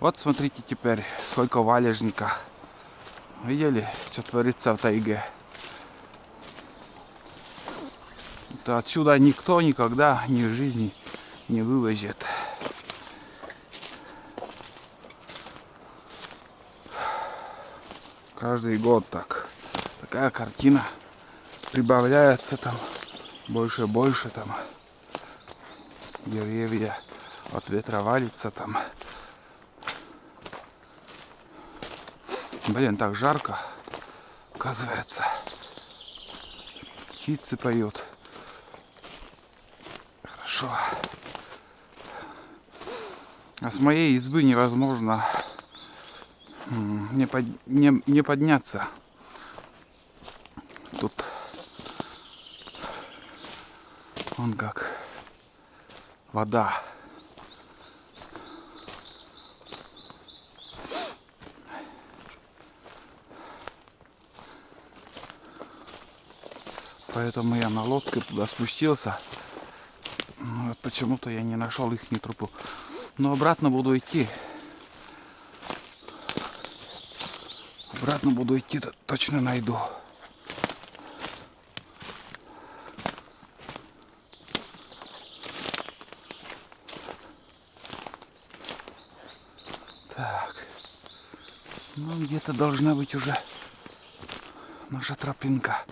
Вот смотрите теперь, сколько валежника. Видели, что творится в тайге? Это отсюда никто никогда ни в жизни не вывезет. Каждый год такая картина прибавляется там больше и больше там. Деревья от ветра валится там. Блин, так жарко, оказывается. Птицы поют. Хорошо. А с моей избы невозможно не подняться. Тут вон как вода. Поэтому я на лодке туда спустился. Почему-то я не нашел их трупу. Но обратно буду идти. Обратно буду идти, точно найду. Так. Ну, где-то должна быть уже наша тропинка.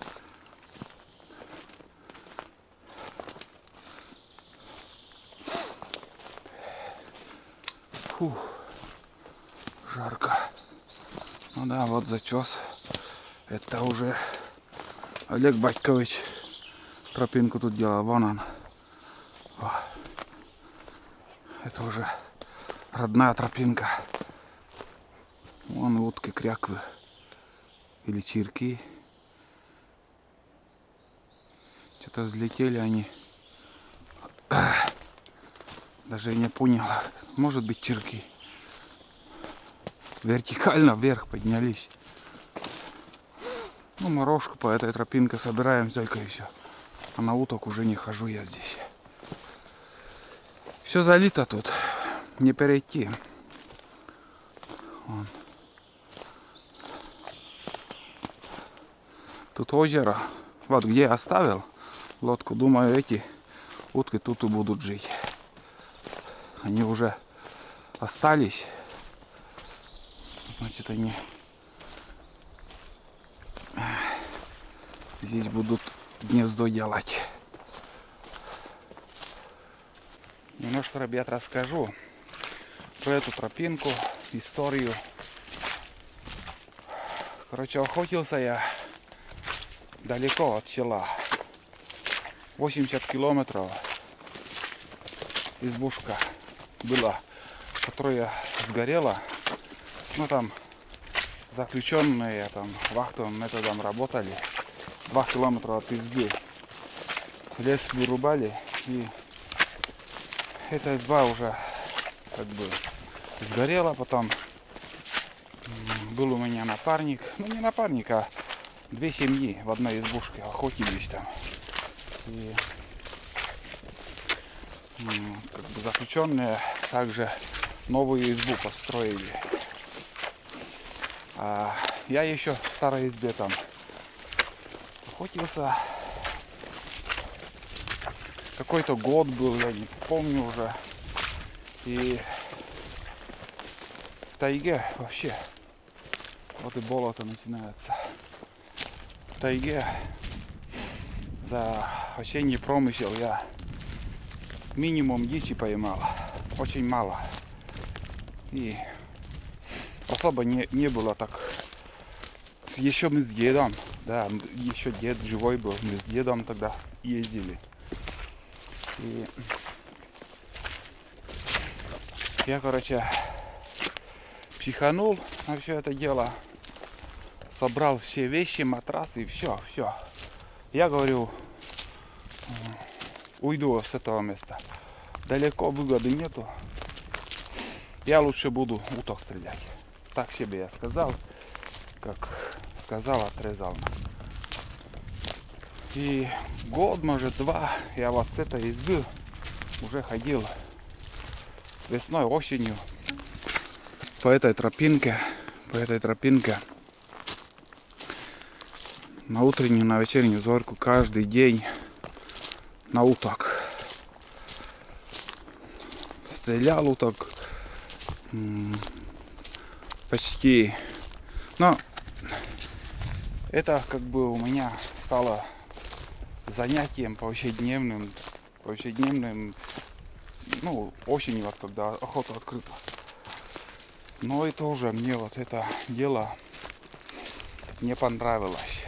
Фу, жарко. Ну да, вот зачес. Это уже Олег Батькович тропинку тут делал. Вон он. О. Это уже родная тропинка. Вон утки, кряквы. Или чирки. Что-то взлетели они. Даже не понял. Может быть, чирки. Вертикально вверх поднялись. Ну, морожку по этой тропинке собираем только и все. А на уток уже не хожу я здесь. Все залито тут. Не перейти. Вон. Тут озеро. Вот где я оставил лодку. Думаю, эти утки тут и будут жить. Они уже остались. Значит, они здесь будут гнездо делать. Немножко, ребят, расскажу про эту тропинку, историю. Короче, охотился я далеко от села. 80 километров избушка была, которая сгорела. Ну, там заключенные там вахтовым методом работали. 2 километра от избы. Лес вырубали, и эта изба уже как бы сгорела. Потом был у меня напарник. Ну, не напарник, а 2 семьи в одной избушке охотились там. И как бы заключенные также новую избу построили. А я еще в старой избе там охотился. Какой-то год был, я не помню уже. И в тайге вообще вот и болото начинается. В тайге за осенний промысел я минимум дичи поймал. Очень мало. И особо не было так. Еще мы с дедом, да, еще дед живой был, мы с дедом тогда ездили. И я, короче, психанул на все это дело. Собрал все вещи, матрасы и все. Я говорю, уйду с этого места. Далеко выгоды нету. Я лучше буду уток стрелять. Так себе я сказал. Как сказал, отрезал. И год, может, 2 я вот с этой избы уже ходил весной, осенью. по этой тропинке на утреннюю, на вечернюю зорьку каждый день на уток. Стрелял уток почти. Но это как бы у меня стало занятием повседневным, ну, осенью, вот, когда охота открыта. Но и тоже мне вот это дело не понравилось.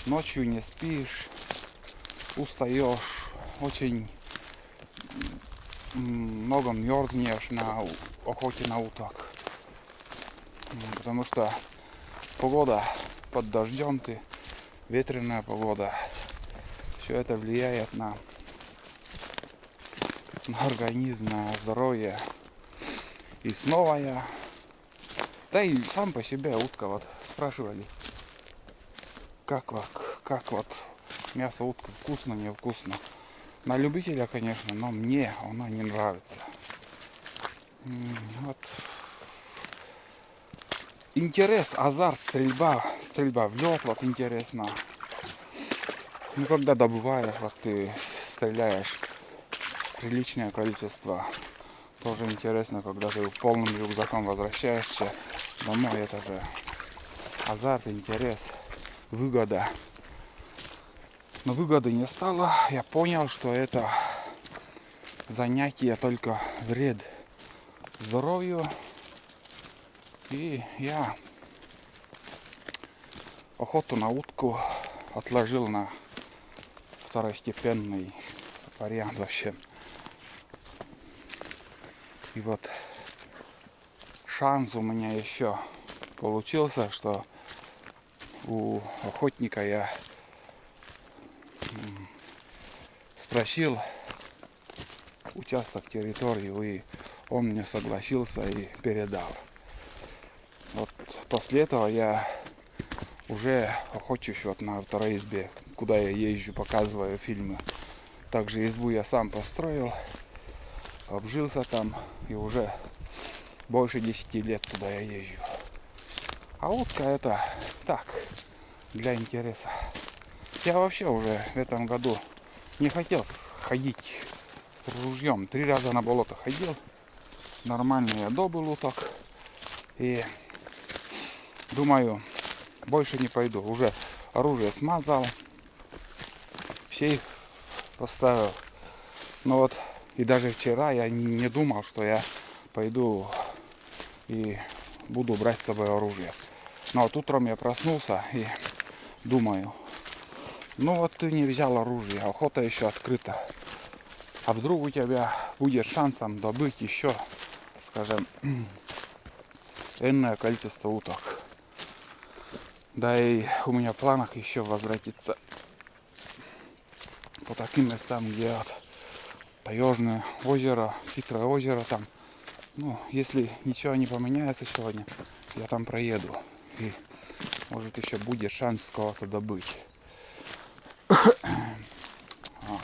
Ночью не спишь, устаешь, очень много мерзнешь на охоте на уток. Потому что погода под дождем, ветреная погода. Все это влияет на организм, на здоровье. И снова я, да и сам по себе утка, вот спрашивали, как вот мясо утка, вкусно, невкусно. На любителя, конечно, но мне оно не нравится. Вот. Интерес, азарт, стрельба в лед, вот интересно. Ну, когда добываешь, вот ты стреляешь приличное количество. Тоже интересно, когда ты полным рюкзаком возвращаешься домой. Это же азарт, интерес, выгода. Но выгоды не стало. Я понял, что это занятие только вред здоровью. И я охоту на утку отложил на второстепенный вариант вообще. И вот шанс у меня еще получился, что у охотника я спросил участок территории, и он мне согласился и передал. Вот после этого я уже охочусь вот на второй избе, куда я езжу, показываю фильмы. Также избу я сам построил, обжился там, и уже больше 10 лет туда я езжу. А утка это так, для интереса. Я вообще уже в этом году не хотел ходить с ружьем. 3 раза на болото ходил, нормально я добыл уток. И думаю, больше не пойду. Уже оружие смазал, все их поставил. Но вот и даже вчера я не думал, что я пойду и буду брать с собой оружие. Но вот утром я проснулся и думаю, ну вот ты не взял оружие, охота еще открыта. А вдруг у тебя будет шансом добыть еще, скажем, энное количество уток. Да и у меня в планах еще возвратиться по таким местам, где вот Таежное озеро, Хитрое озеро там. Ну, если ничего не поменяется сегодня, я там проеду. И может еще будет шанс кого-то добыть. Вот.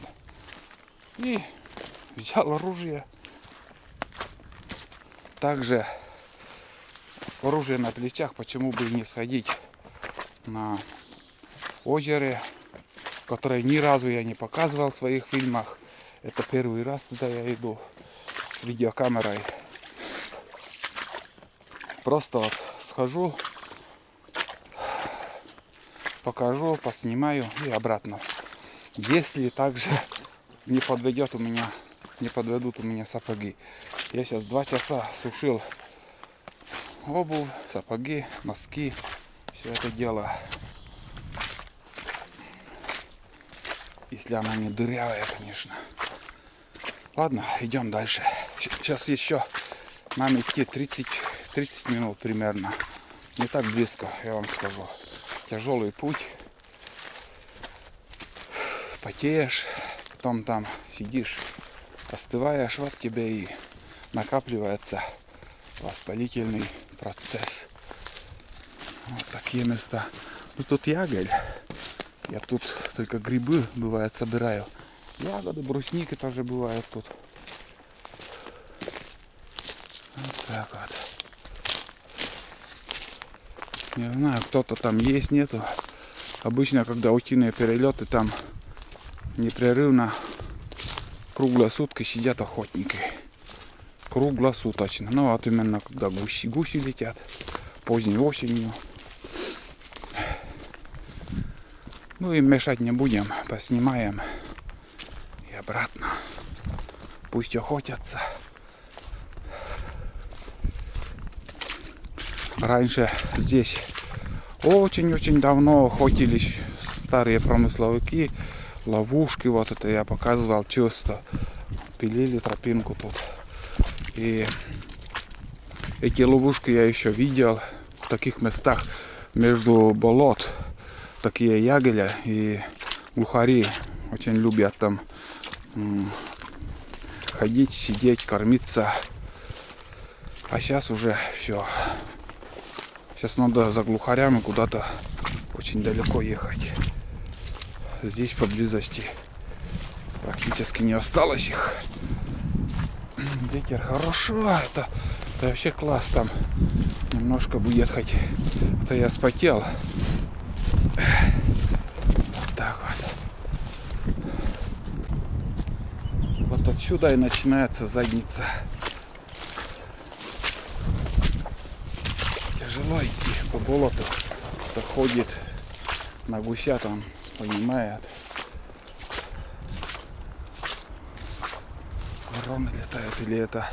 И взял оружие. Также оружие на плечах, почему бы и не сходить на озере, которое ни разу я не показывал в своих фильмах. Это первый раз туда я иду с видеокамерой. Просто вот схожу, покажу, поснимаю и обратно. Если также не подведут у меня сапоги. Я сейчас 2 часа сушил обувь, сапоги, носки, все это дело. Если она не дырявая, конечно. Ладно, идем дальше. Сейчас еще нам идти 30 минут примерно. Не так близко, я вам скажу. Тяжелый путь. Потеешь, потом там сидишь, остываешь, вот тебе и накапливается воспалительный процесс. Вот такие места. Ну тут ягель. Я тут только грибы, бывает, собираю. Ягоды, брусники тоже бывают тут. Вот так вот. Не знаю, кто-то там есть, нету. Обычно, когда утиные перелеты, там непрерывно круглые сутки сидят охотники. Круглосуточно. Ну вот именно когда гуси летят поздней осенью. Ну им мешать не будем, поснимаем и обратно. Пусть охотятся. Раньше здесь очень-очень давно охотились старые промысловики. Ловушки, вот это я показывал часто. Пилили тропинку тут. И эти ловушки я еще видел в таких местах между болот. Такие ягеля и глухари очень любят там ходить, сидеть, кормиться. А сейчас уже все. Сейчас надо за глухарями куда-то очень далеко ехать. Здесь поблизости практически не осталось их. Ветер хорошо, это вообще класс. Там немножко будет хоть. Это я спотел. Вот так вот. Вот отсюда и начинается задница. Тяжело идти по болоту. Кто ходит на гуся, там понимает. Вороны летают или это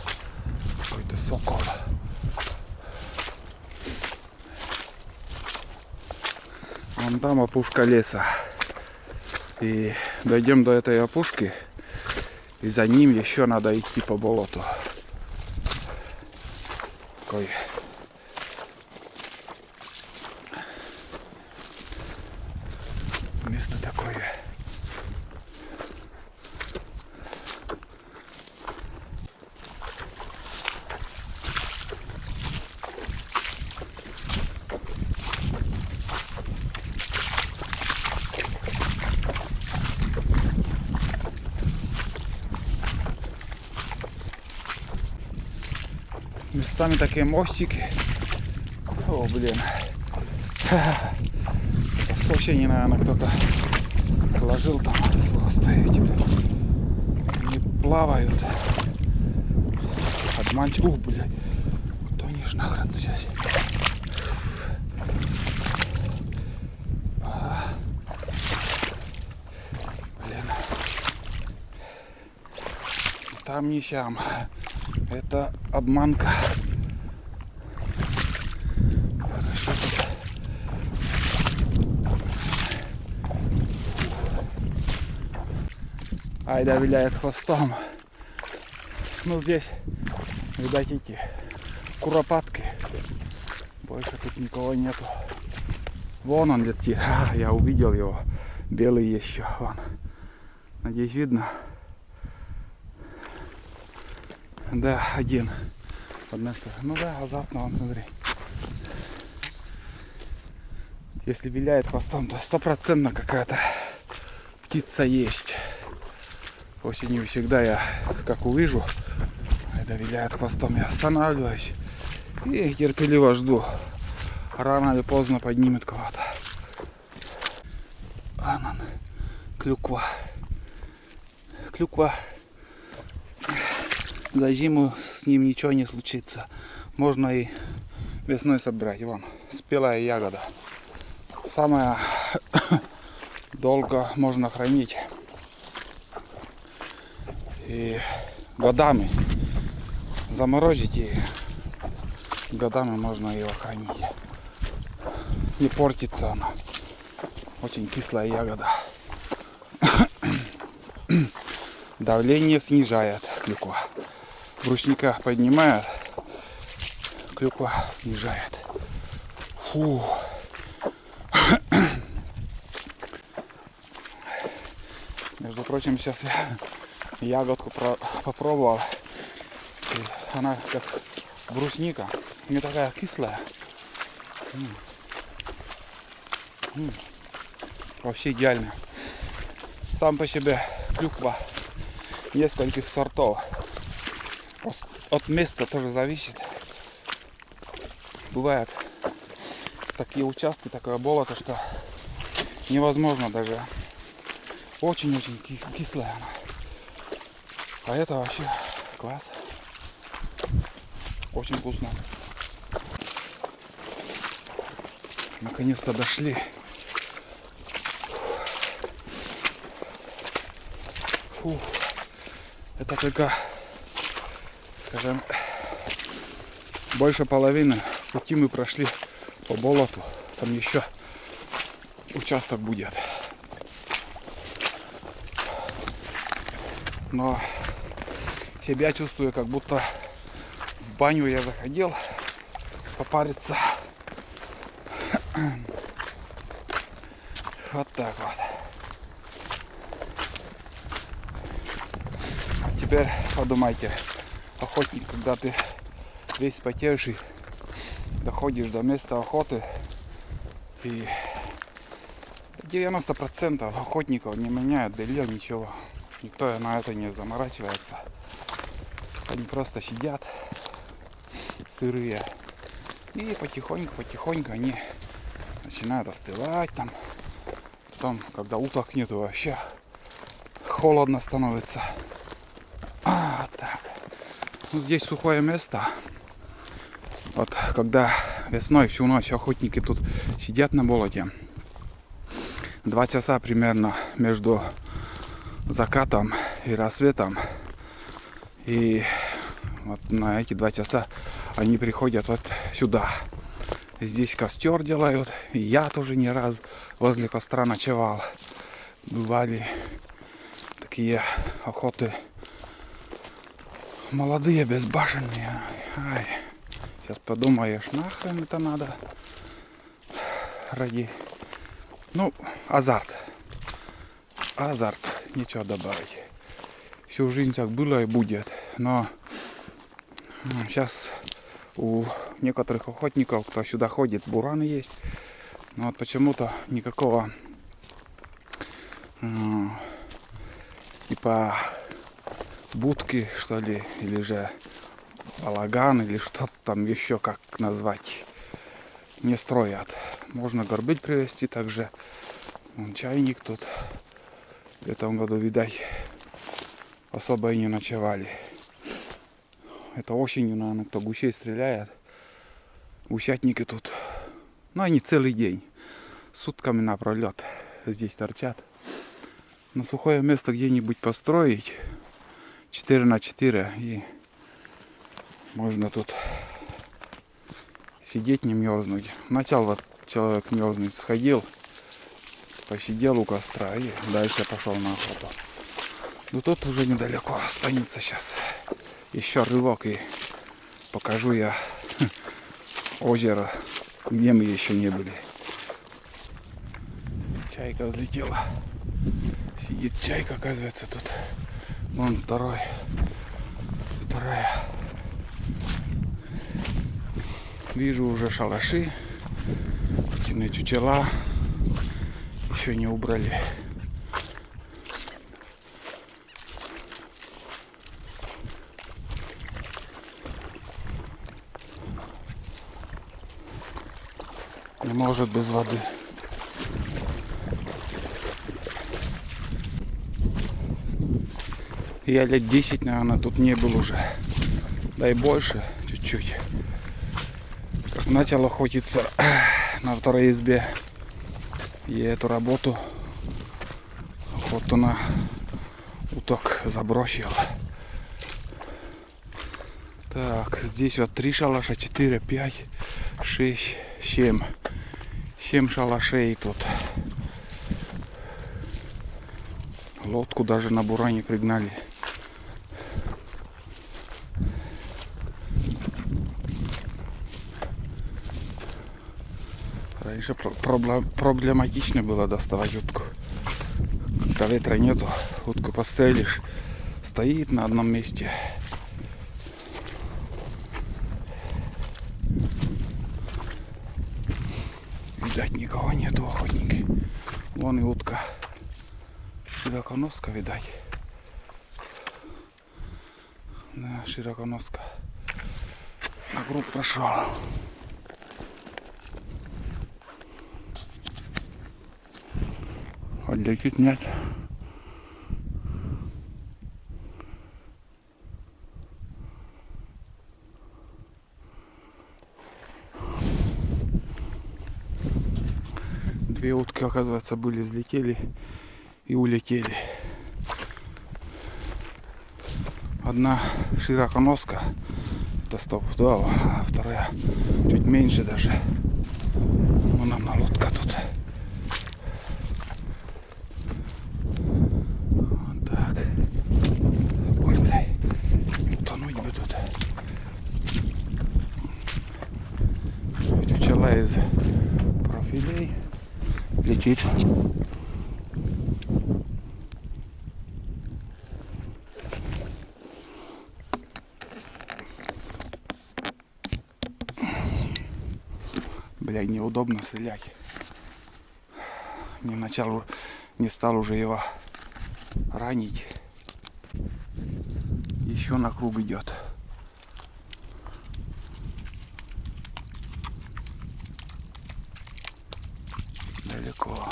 какой-то сокол. Вон там опушка леса. И дойдем до этой опушки. И за ним еще надо идти по болоту. Такой место такое. Местами такие мостики. О, блин. В Сочине, наверное, кто-то положил там. Стоите, блин. Они плавают. Обманчиво. Ух, блин. Тонешь нахрен сейчас. Блин. Там не щам. Это обманка. Айда виляет хвостом. Ну здесь, видать, эти куропатки. Больше тут никого нету. Вон он летит. Я увидел его. Белый еще. Вон. Надеюсь, видно. Да, один. Ну да, азартно, вон, смотри. Если виляет хвостом, то стопроцентно какая-то птица есть. Осенью всегда я, как увижу, когда виляет хвостом, я останавливаюсь и терпеливо жду. Рано или поздно поднимет кого-то. Анан. Клюква. Клюква. За зиму с ним ничего не случится. Можно и весной собирать. Вон, спелая ягода. Самая долго можно хранить. И годами заморозить, и годами можно ее хранить. Не портится она. Очень кислая ягода. Давление снижает клюква. Брусника поднимает, клюква снижает. Фу. Между прочим, сейчас я ягодку попробовал. И она как брусника. Не такая кислая. Вообще идеально. Сам по себе клюква нескольких сортов. От места тоже зависит. Бывает такие участки, такое болото, что невозможно даже. Очень-очень кислая она. А это вообще класс. Очень вкусно. Наконец-то дошли. Фух. Это только, скажем, больше половины пути мы прошли по болоту. Там еще участок будет. Но себя чувствую, как будто в баню я заходил попариться. Вот так вот. А теперь подумайте, охотник, когда ты весь потевший, доходишь до места охоты, и 90% охотников не меняют белье, ничего. Никто на это не заморачивается. Они просто сидят сырые. И потихоньку они начинают остывать там. Потом, когда уток нету, вообще холодно становится. Вот так. Ну, здесь сухое место. Вот когда весной всю ночь охотники тут сидят на болоте. 2 часа примерно между закатом и рассветом. И вот на эти 2 часа они приходят вот сюда. Здесь костер делают. И я тоже не раз возле костра ночевал. Бывали такие охоты. Молодые, безбашенные. Ай. Сейчас подумаешь, нахрен это надо. Ради. Ну, азарт. Азарт. Нечего добавить. Всю жизнь так было и будет. Но сейчас у некоторых охотников, кто сюда ходит, бураны есть. Но вот почему-то никакого типа будки, что ли, или же балаган, или что-то там еще, как назвать, не строят. Можно горбыль привезти также. Вон чайник тут. В этом году, видать, особо и не ночевали. Это осенью, наверное, кто гусей стреляет. Гусятники тут. Ну, они целый день. Сутками напролет здесь торчат. На сухое место где-нибудь построить 4×4, и можно тут сидеть, не мерзнуть. Начал вот человек мерзнуть, сходил, посидел у костра и дальше пошел на охоту. Но тут уже недалеко останется сейчас еще рывок, и покажу я озеро, где мы еще не были. Чайка взлетела. Сидит чайка, оказывается, тут. Вон вторая. Вижу уже шалаши. Птичьи чучела еще не убрали. Не может без воды. Я лет 10, наверное, тут не был уже. Да и больше, чуть-чуть. Как начал охотиться на второй избе. И эту работу, охоту на уток, забросил. Так, здесь вот 3 шалаша, 4, 5, 6, 7. 7 шалашей тут. Лодку даже на буране пригнали. Раньше проблематично было доставать утку. Когда ветра нету, утку пострелишь, стоит на одном месте. Видать, никого нету, охотники. Вон и утка. Широконоска, видать. Да, широконоска. На круг прошел. Подлетит, нет. Две утки, оказывается, были, взлетели и улетели. Одна широконоска, это стопудово, а вторая чуть меньше даже. Ну, нам на лодка тут. Вот так. Ой, бля, утонуть бы тут. Чучела из профилей летит. Бля, неудобно стрелять. Не стал уже его ранить. Еще на круг идет. Далеко.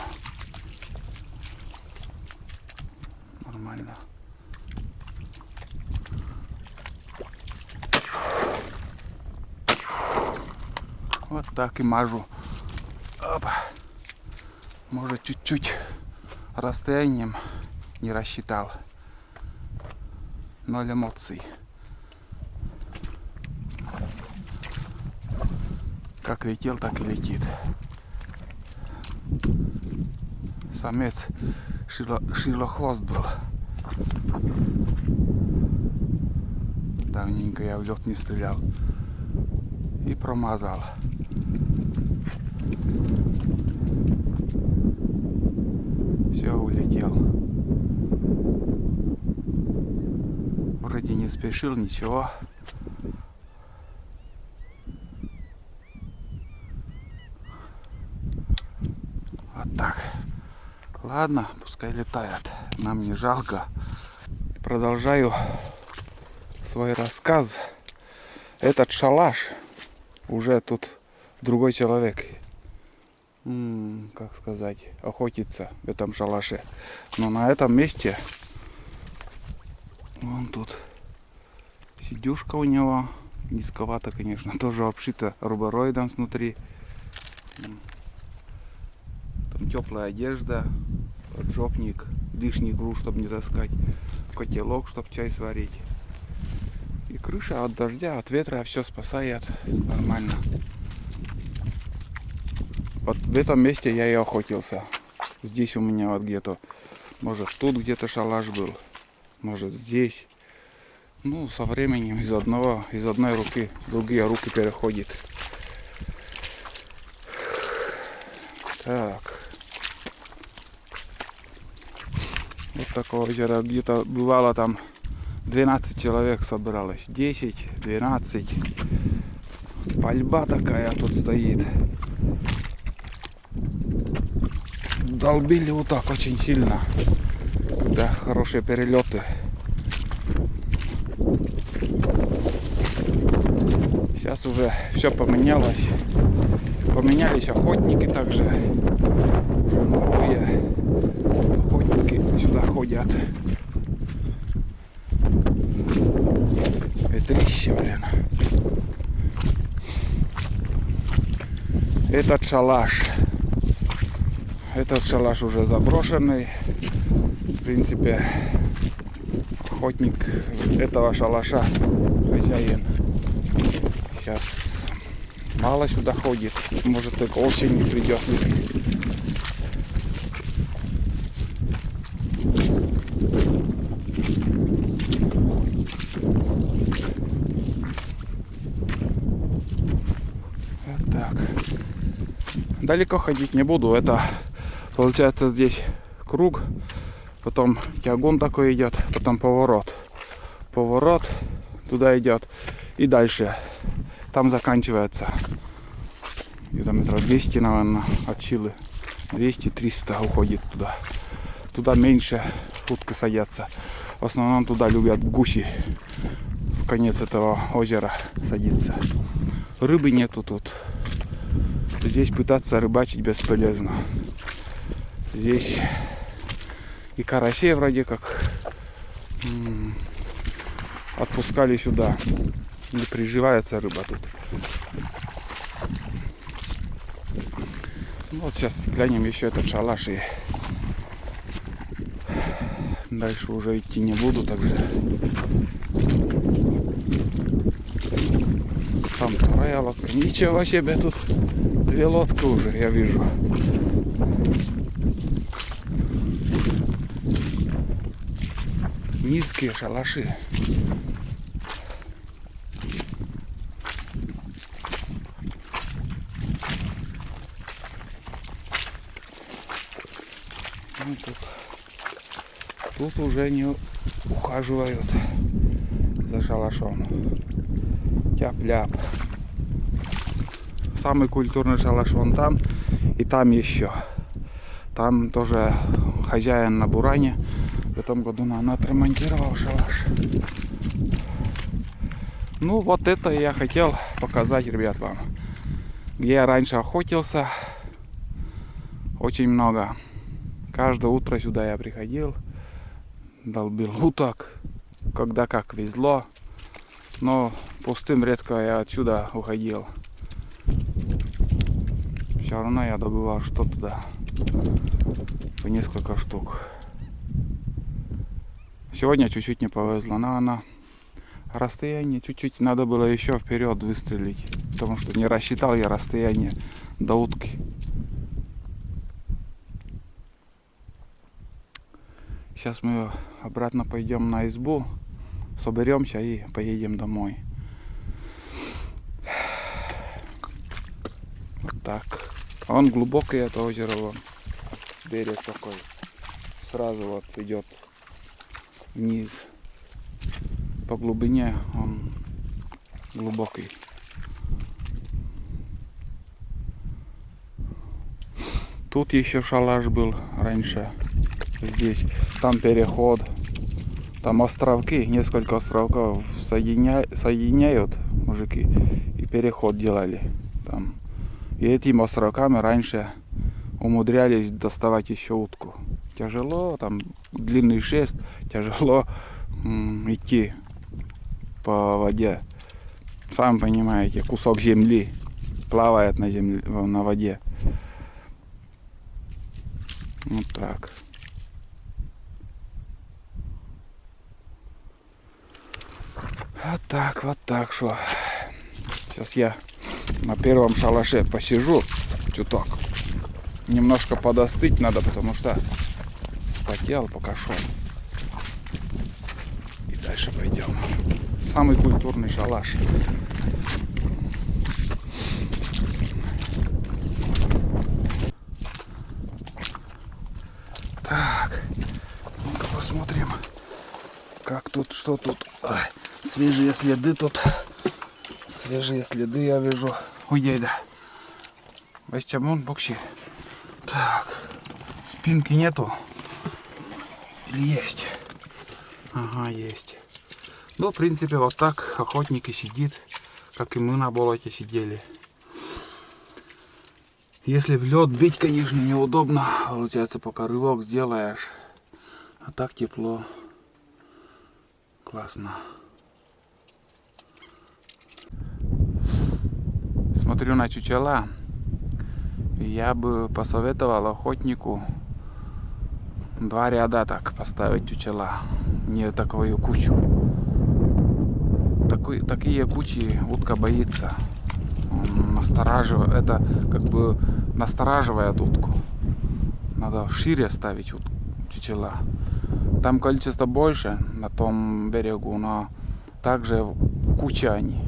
Нормально. Вот так и мажу. Опа. Может, чуть-чуть расстоянием не рассчитал. 0 эмоций. Как летел, так и летит. Самец шилохвост был. Давненько я в лед не стрелял. И промазал. Все, улетел. Вроде не спешил, ничего. Вот так. Ладно, пускай летает. Нам не жалко. Продолжаю свой рассказ. Этот шалаш уже тут другой человек, как сказать, охотится в этом шалаше. Но на этом месте вон тут сидюшка у него, низковато, конечно, тоже обшита рубероидом снутри. Там теплая одежда, поджопник, лишний груз, чтобы не таскать, котелок, чтобы чай сварить. И крыша от дождя, от ветра все спасает нормально. Вот в этом месте я и охотился. Здесь у меня вот где-то, может тут где-то шалаш был, может здесь. Ну, со временем из одной руки в другие руки переходит. Так. Вот такое озеро, где-то бывало там 12 человек собиралось, 10, 12. Пальба такая тут стоит. Долбили вот так очень сильно. Да, хорошие перелеты. Сейчас уже все поменялось. Поменялись охотники также. Уже новые охотники сюда ходят. Ветрище, блин. Этот шалаш уже заброшенный. В принципе, охотник этого шалаша, хозяин, сейчас мало сюда ходит. Может, только осенью придет, если. Вот так. Далеко ходить не буду. Это получается здесь круг, потом тягун такой идет, потом поворот. Поворот туда идет и дальше. Там заканчивается. Где-то метров 200, наверное, от силы. 200-300 уходит туда. Туда меньше утки садятся. В основном туда любят гуси. В конец этого озера садиться. Рыбы нету тут. Здесь пытаться рыбачить бесполезно. Здесь И карасей вроде как отпускали сюда. Не приживается рыба тут. Вот сейчас глянем еще этот шалаш, и дальше уже идти не буду, также. Там вторая лодка. Ничего себе, тут две лодки уже, я вижу. Низкие шалаши. Ну, тут уже не ухаживают за шалашом. Тяп-ляп. Самый культурный шалаш вон там и там еще. Там тоже хозяин на Буране в этом году отремонтировал шалаш. Ну вот это я хотел показать, ребят, вам. Где я раньше охотился. Очень много. Каждое утро сюда я приходил. Долбил уток. Когда как везло. Но пустым редко я отсюда уходил. Все равно я добывал что-то, да. По несколько штук. Сегодня чуть-чуть не повезло. Но на расстояние чуть-чуть надо было еще вперед выстрелить. Потому что не рассчитал я расстояние до утки. Сейчас мы обратно пойдем на избу. Соберемся и поедем домой. Вот так. Он глубокий, это озеро. Вон. Берег такой. Сразу вот идет вниз. По глубине он глубокий. Тут еще шалаш был раньше. Здесь. Там переход. Там островки. Несколько островков соединяют мужики. И переход делали. Там. И этими островками раньше умудрялись доставать еще утку. Тяжело. Там длинный шест. Тяжело идти по воде. Сами понимаете, кусок земли плавает на земле, на воде. Вот так. Вот так что. Сейчас я на первом шалаше посижу чуток. Немножко подостыть надо, потому что вспотел, пока шел. И дальше пойдем. Самый культурный шалаш. Так, ну-ка посмотрим, как тут, что тут. Ой, свежие следы тут. Свежие следы я вижу. Ой, да. Вещамон бокси. Так, спинки нету. Или есть? Ага, есть. Ну, в принципе, вот так охотник и сидит, как и мы на болоте сидели. Если в лед бить, конечно, неудобно. Получается, пока рывок сделаешь. А так тепло. Классно. Смотрю на чучела. Я бы посоветовал охотнику 2 ряда так поставить чучела. Не такую кучу. Такие кучи утка боится. Он настораживает. Это как бы настораживает утку. Надо шире ставить чучела. Там количество больше на том берегу, но также в куче они.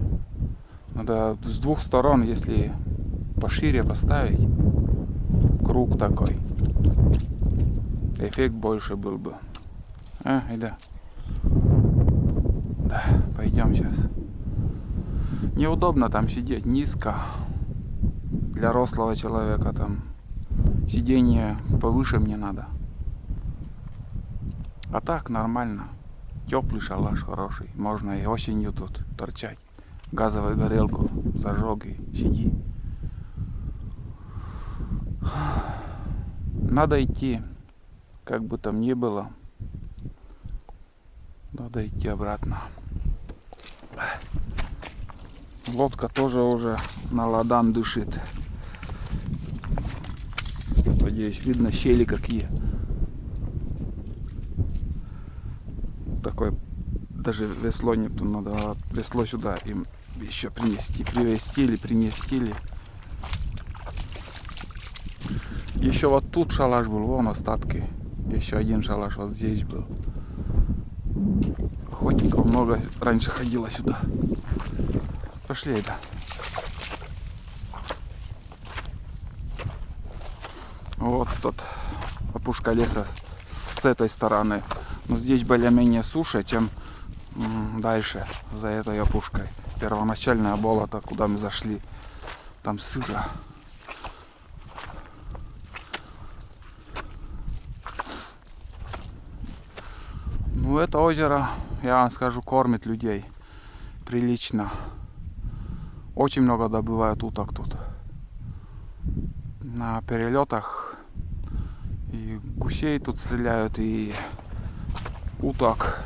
Надо с 2 сторон, если пошире поставить, круг такой, эффект больше был бы. Да. Да, пойдем сейчас. Неудобно там сидеть, низко. Для рослого человека там сиденье повыше мне надо. А так нормально. Теплый шалаш хороший. Можно и осенью тут торчать. Газовую горелку зажег и сиди. Надо идти Как бы там ни было, надо идти обратно. Лодка тоже уже на ладан дышит. Надеюсь, видно щели какие. Такое даже весло нету, надо весло сюда им еще привезти или принести. Еще вот тут шалаш был, вон остатки. Еще один шалаш вот здесь был. Охотников много раньше ходило сюда. Пошли, да. Вот тут опушка леса с этой стороны. Но здесь более-менее суше, чем дальше, за этой опушкой. Первоначальное болото, куда мы зашли. Там сыро. Ну, это озеро, я вам скажу, кормит людей прилично. Очень много добывают уток тут. На перелетах и гусей тут стреляют, и уток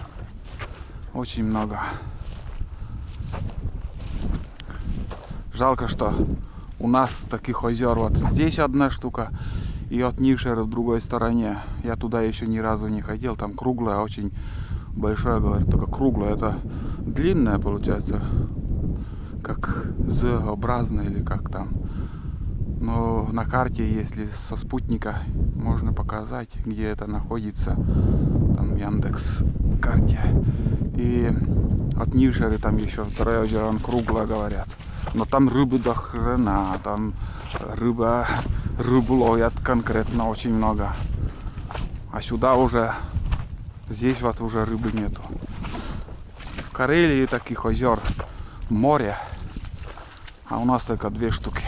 очень много. Жалко, что у нас таких озер вот здесь одна штука, и от Нившера в другой стороне. Я туда еще ни разу не ходил. Там круглое, очень большое, говорят, только круглое. Это длинное получается, как Z-образное или как там. Но на карте, если со спутника, можно показать, где это находится. Там в Яндекс карте. И от Нившера там еще второе озеро, он круглое, говорят. Но там рыбы до хрена, там рыбу ловят конкретно очень много. А сюда уже, здесь вот уже рыбы нету. В Карелии таких озер море, а у нас только 2 штуки.